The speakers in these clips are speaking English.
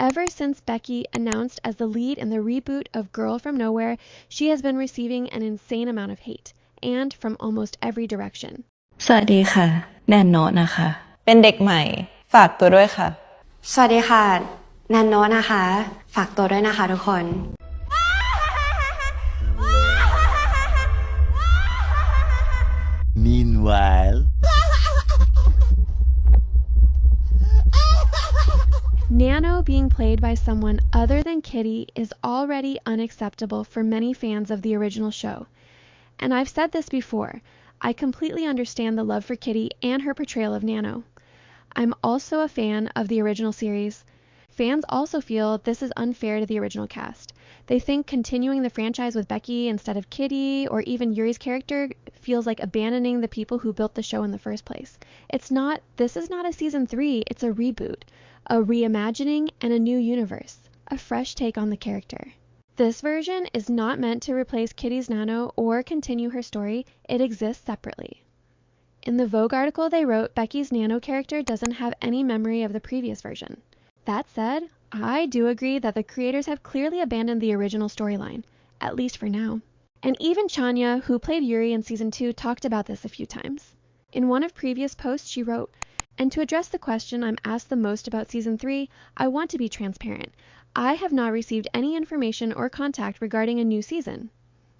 Ever since Becky announced as the lead in the reboot of Girl from Nowhere, she has been receiving an insane amount of hate, and from almost every direction. สวัสดีค่ะแนนโนนะคะเป็นเด็กใหม่ฝากตัวด้วยค่ะสวัสดีค่ะนันโนนะคะฝากตัวด้วยนะคะทุกคน Meanwhile Nano being played by someone other than Kitty is already unacceptable for many fans of the original show. And I've said this before, I completely understand the love for Kitty and her portrayal of Nano. I'm also a fan of the original series. Fans also feel this is unfair to the original cast. They think continuing the franchise with Becky instead of Kitty or even Yuri's character feels like abandoning the people who built the show in the first place. This is not a season 3, it's a reboot, a reimagining and a new universe, a fresh take on the character. This version is not meant to replace Kitty's Nano or continue her story, it exists separately. In the Vogue article they wrote, Becky's Nano character doesn't have any memory of the previous version. That said, I do agree that the creators have clearly abandoned the original storyline, at least for now. And even Chanya, who played Yuri in season 2, talked about this a few times. In one of previous posts she wrote, "And to address the question I'm asked the most about season 3, I want to be transparent. I have not received any information or contact regarding a new season.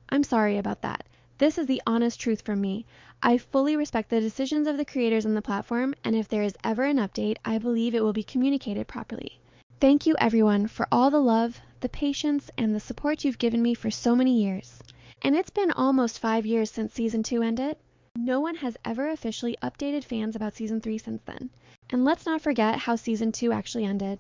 I'm sorry about that. This is the honest truth from me. I fully respect the decisions of the creators and the platform, and if there is ever an update, I believe it will be communicated properly. Thank you everyone for all the love, the patience, and the support you've given me for so many years. And it's been almost 5 years since season 2 ended. No one has ever officially updated fans about season 3 since then. And let's not forget how season 2 actually ended.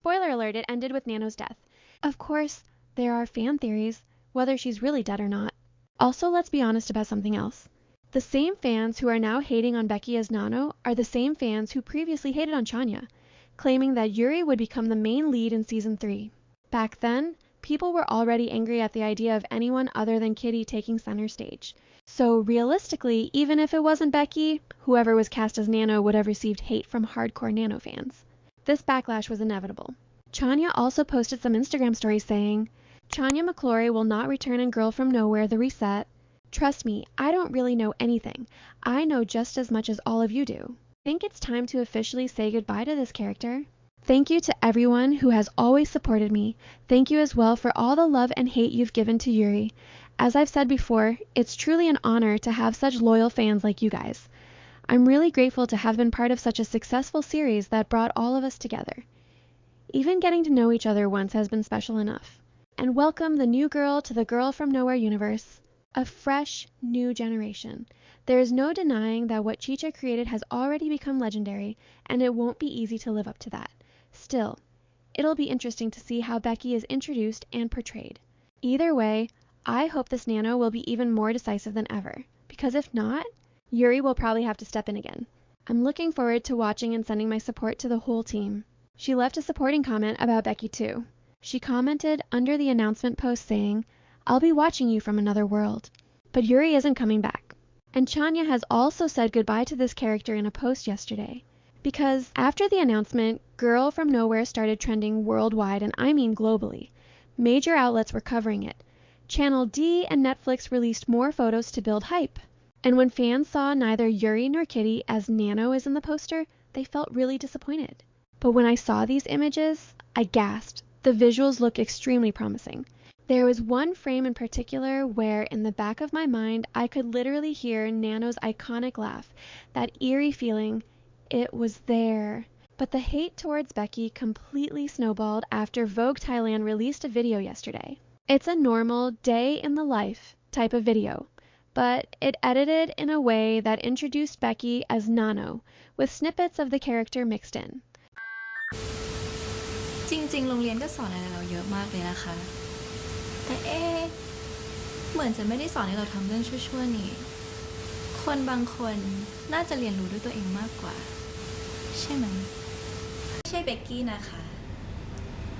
Spoiler alert, it ended with Nano's death. Of course, there are fan theories, whether she's really dead or not. Also, let's be honest about something else. The same fans who are now hating on Becky as Nano are the same fans who previously hated on Chanya, claiming that Yuri would become the main lead in season 3. Back then, people were already angry at the idea of anyone other than Kitty taking center stage. So realistically, even if it wasn't Becky, whoever was cast as Nano would have received hate from hardcore Nano fans. This backlash was inevitable. Chanya also posted some Instagram stories saying, "Chanya McClory will not return in Girl from Nowhere, TheReset. Trust me, I don't really know anything. I know just as much as all of you do. I think it's time to officially say goodbye to this character. Thank you to everyone who has always supported me. Thank you as well for all the love and hate you've given to Yuri. As I've said before, it's truly an honor to have such loyal fans like you guys. I'm really grateful to have been part of such a successful series that brought all of us together. Even getting to know each other once has been special enough. And welcome the new girl to the Girl from Nowhere universe. A fresh, new generation. There is no denying that what Chicha created has already become legendary, and it won't be easy to live up to that. Still, it'll be interesting to see how Becky is introduced and portrayed. Either way, I hope this Nano will be even more decisive than ever, because if not, Yuri will probably have to step in again. I'm looking forward to watching and sending my support to the whole team." She left a supporting comment about Becky too. She commented under the announcement post saying, "I'll be watching you from another world." But Yuri isn't coming back. And Chanya has also said goodbye to this character in a post yesterday. Because after the announcement, Girl from Nowhere started trending worldwide, and I mean globally. Major outlets were covering it. Channel D and Netflix released more photos to build hype. And when fans saw neither Yuri nor Kitty as Nano is in the poster, they felt really disappointed. But when I saw these images, I gasped. The visuals look extremely promising. There was one frame in particular where, in the back of my mind, I could literally hear Nano's iconic laugh, that eerie feeling. It was there. But the hate towards Becky completely snowballed after Vogue Thailand released a video yesterday. It's a normal day in the life type of video, but it edited in a way that introduced Becky as Nano, with snippets of the character mixed in. จริงๆโรงเรียนก็สอนอะไรเราเยอะมากเลยนะคะแต่เหมือนจะไม่ได้สอนให้เราทำเรื่องชั่วๆนี่คนบางคนน่าจะเรียนรู้ด้วยตัวเองมากกว่าใช่ไหมไม่ใช่เบกกี้นะคะ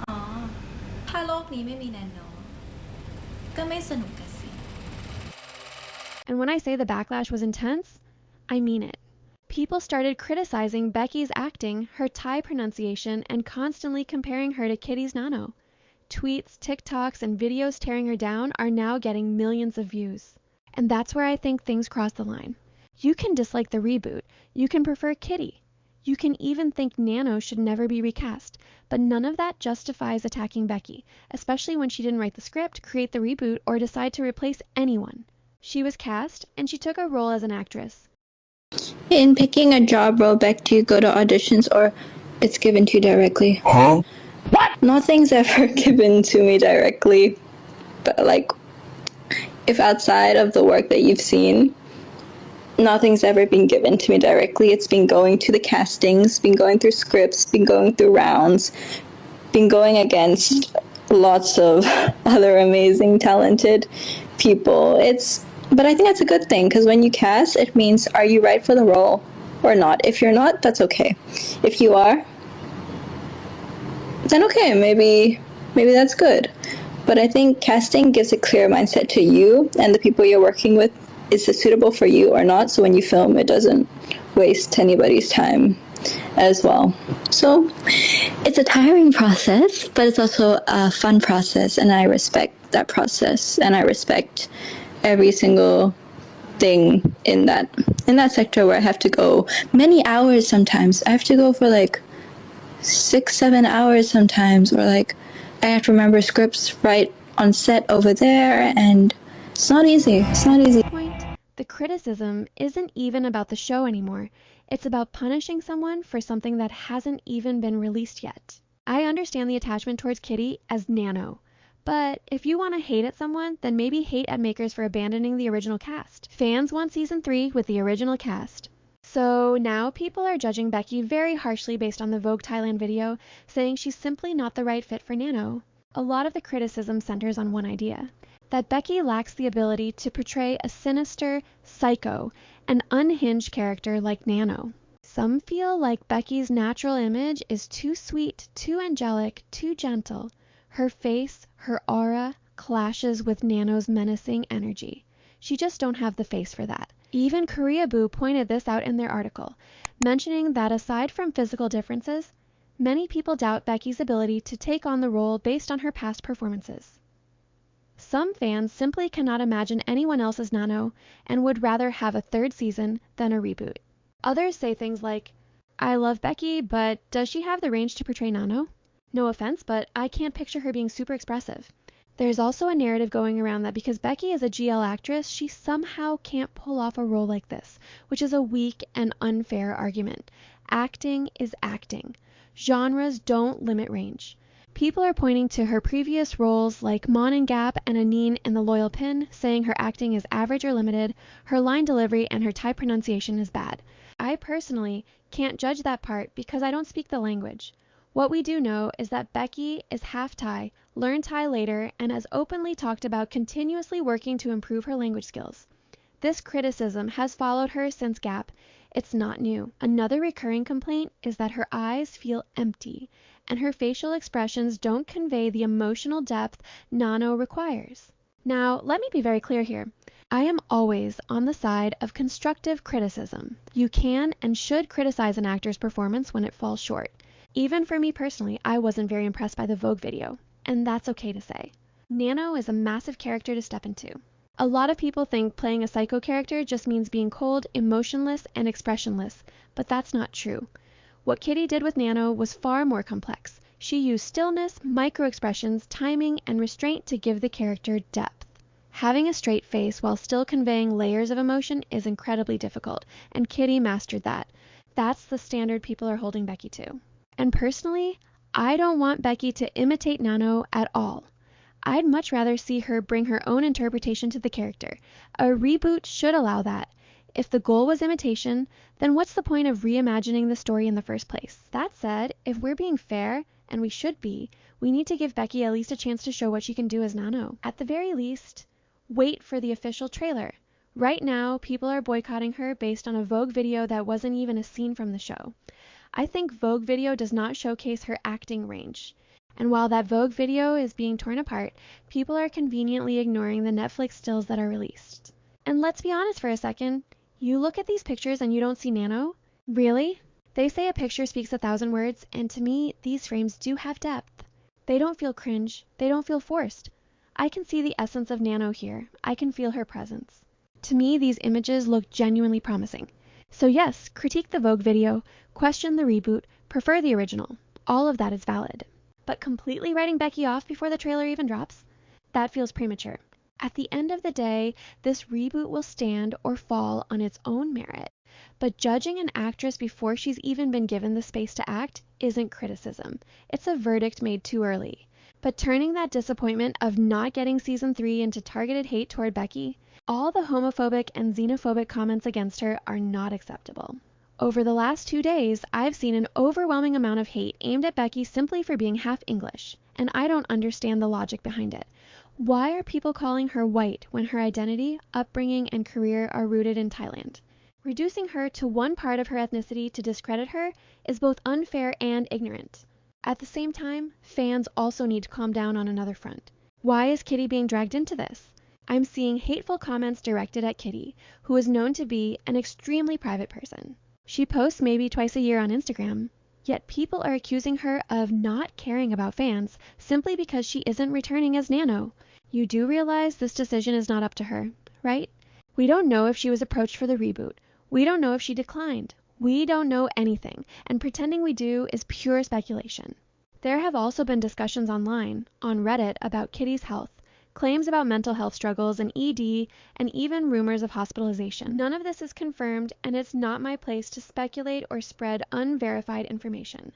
อ๋อถ้าโลกนี้ไม่มีแนนโนก็ไม่สนุกกันสิ And when I say the backlash was intense, I mean it. People started criticizing Becky's acting, her Thai pronunciation, and constantly comparing her to Kitty's Nano. Tweets, TikToks, and videos tearing her down are now getting millions of views. And that's where I think things cross the line. You can dislike the reboot, you can prefer Kitty, you can even think Nano should never be recast, but none of that justifies attacking Becky, especially when she didn't write the script, create the reboot, or decide to replace anyone. She was cast, and she took a role as an actress. In picking a job role, Beck, do you go to auditions or it's given to you directly? Huh? What? Nothing's ever given to me directly, but like, if outside of the work that you've seen, nothing's ever been given to me directly. It's been going to the castings, been going through scripts, been going through rounds, been going against lots of other amazing, talented people. But I think that's a good thing, because when you cast, it means, are you right for the role or not? If you're not, that's okay. If you are, then okay, maybe that's good. But I think casting gives a clear mindset to you and the people you're working with. Is it suitable for you or not? So when you film, it doesn't waste anybody's time as well. So it's a tiring process, but it's also a fun process, and I respect that process, and I respect every single thing in that sector where I have to go many hours sometimes. I have to go for like 6-7 hours sometimes, or like I have to remember scripts right on set over there, and it's not easy. The criticism isn't even about the show anymore. It's about punishing someone for something that hasn't even been released yet. I understand the attachment towards Kitty as Nano, but if you want to hate at someone, then maybe hate at makers for abandoning the original cast. Fans want season 3 with the original cast. So now people are judging Becky very harshly based on the Vogue Thailand video, saying she's simply not the right fit for Nano. A lot of the criticism centers on one idea: that Becky lacks the ability to portray a sinister, psycho, and unhinged character like Nano. Some feel like Becky's natural image is too sweet, too angelic, too gentle. Her face, her aura, clashes with Nano's menacing energy. She just don't have the face for that. Even Korea Boo pointed this out in their article, mentioning that aside from physical differences, many people doubt Becky's ability to take on the role based on her past performances. Some fans simply cannot imagine anyone else as Nano and would rather have a third season than a reboot. Others say things like, I love Becky, but does she have the range to portray Nano? No offense, but I can't picture her being super expressive. There's also a narrative going around that because Becky is a GL actress, she somehow can't pull off a role like this, which is a weak and unfair argument. Acting is acting. Genres don't limit range. People are pointing to her previous roles like Mon in Gap and Anine in The Loyal Pin, saying her acting is average or limited, her line delivery and her Thai pronunciation is bad. I personally can't judge that part because I don't speak the language. What we do know is that Becky is half Thai, learned Thai later, and has openly talked about continuously working to improve her language skills. This criticism has followed her since Gap. It's not new. Another recurring complaint is that her eyes feel empty, and her facial expressions don't convey the emotional depth Nano requires. Now, let me be very clear here. I am always on the side of constructive criticism. You can and should criticize an actor's performance when it falls short. Even for me personally, I wasn't very impressed by the Vogue video, and that's okay to say. Nano is a massive character to step into. A lot of people think playing a psycho character just means being cold, emotionless, and expressionless, but that's not true. What Kitty did with Nano was far more complex. She used stillness, micro-expressions, timing, and restraint to give the character depth. Having a straight face while still conveying layers of emotion is incredibly difficult, and Kitty mastered that. That's the standard people are holding Becky to. And personally, I don't want Becky to imitate Nano at all. I'd much rather see her bring her own interpretation to the character. A reboot should allow that. If the goal was imitation, then what's the point of reimagining the story in the first place? That said, if we're being fair, and we should be, we need to give Becky at least a chance to show what she can do as Nano. At the very least, wait for the official trailer. Right now, people are boycotting her based on a Vogue video that wasn't even a scene from the show. I think Vogue video does not showcase her acting range. And while that Vogue video is being torn apart, people are conveniently ignoring the Netflix stills that are released. And let's be honest for a second, you look at these pictures and you don't see Nano, Really? They say a picture speaks 1,000 words, and to me, these frames do have depth. They don't feel cringe. They don't feel forced. I can see the essence of Nano here. I can feel her presence. To me, these images look genuinely promising. So yes, critique the Vogue video, question the reboot, prefer the original. All of that is valid. But completely writing Becky off before the trailer even drops? That feels premature. At the end of the day, this reboot will stand or fall on its own merit. But judging an actress before she's even been given the space to act isn't criticism. It's a verdict made too early. But turning that disappointment of not getting season 3 into targeted hate toward Becky, all the homophobic and xenophobic comments against her are not acceptable. Over the last 2 days, I've seen an overwhelming amount of hate aimed at Becky simply for being half English, and I don't understand the logic behind it. Why are people calling her white when her identity, upbringing, and career are rooted in Thailand? Reducing her to one part of her ethnicity to discredit her is both unfair and ignorant. At the same time, fans also need to calm down on another front. Why is Kitty being dragged into this? I'm seeing hateful comments directed at Kitty, who is known to be an extremely private person. She posts maybe twice a year on Instagram, yet people are accusing her of not caring about fans simply because she isn't returning as Nano. You do realize this decision is not up to her, right? We don't know if she was approached for the reboot. We don't know if she declined. We don't know anything, and pretending we do is pure speculation. There have also been discussions online, on Reddit, about Kitty's health, claims about mental health struggles and ED, and even rumors of hospitalization. None of this is confirmed, and it's not my place to speculate or spread unverified information.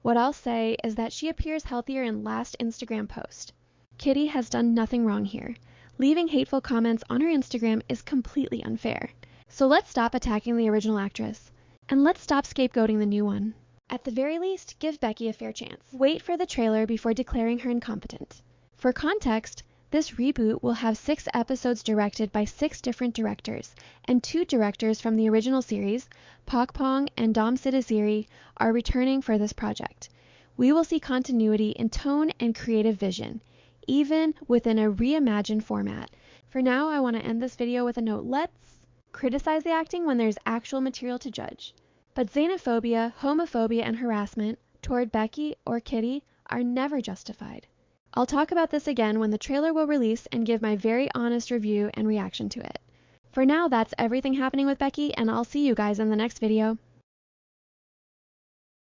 What I'll say is that she appears healthier in last Instagram post. Kitty has done nothing wrong here. Leaving hateful comments on her Instagram is completely unfair. So let's stop attacking the original actress. And let's stop scapegoating the new one. At the very least, give Becky a fair chance. Wait for the trailer before declaring her incompetent. For context, this reboot will have 6 episodes directed by 6 different directors, and 2 directors from the original series, Pak Pong and Dom Sidasiri, are returning for this project. We will see continuity in tone and creative vision, even within a reimagined format. For now, I want to end this video with a note. Let's criticize the acting when there's actual material to judge. But xenophobia, homophobia, and harassment toward Becky or Kitty are never justified. I'll talk about this again when the trailer will release and give my very honest review and reaction to it. For now, that's everything happening with Becky, and I'll see you guys in the next video.